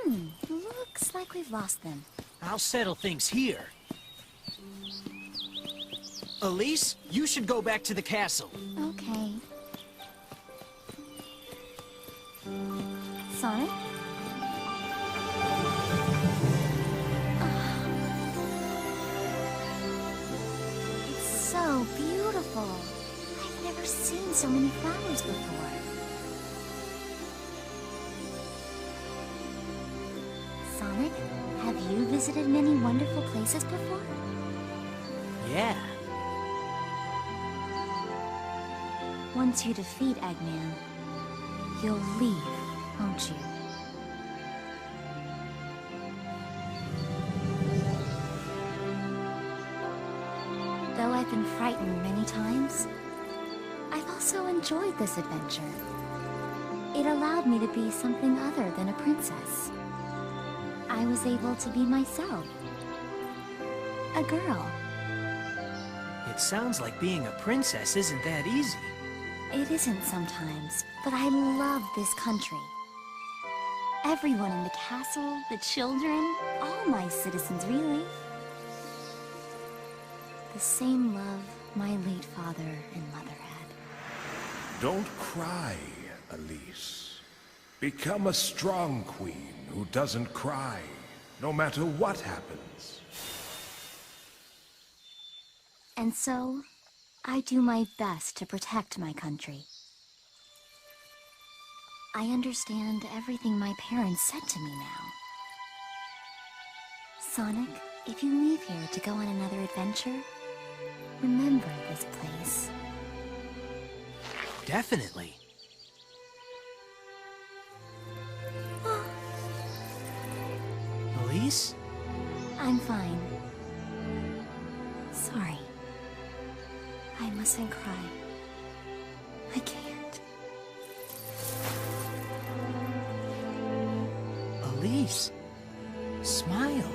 Looks like we've lost them. I'll settle things here. Elise, you should go back to the castle. Okay. Sonic? It's so beautiful. I've never seen so many flowers before. Sonic, have you visited many wonderful places before? Yeah. Once you defeat Eggman, you'll leave, won't you? Though I've been frightened many times, I've also enjoyed this adventure. It allowed me to be something other than a princess. I was able to be myself. A girl. It sounds like being a princess isn't that easy. It isn't sometimes, but I love this country. Everyone in the castle, the children, all my citizens, really. The same love my late father and mother had. Don't cry, Elise. Become a strong queen who doesn't cry, no matter what happens. And so, I do my best to protect my country. I understand everything my parents said to me now. Sonic, if you leave here to go on another adventure, remember this place. Definitely. Elise? I'm fine. Sorry. I mustn't cry. I can't. Elise, smile.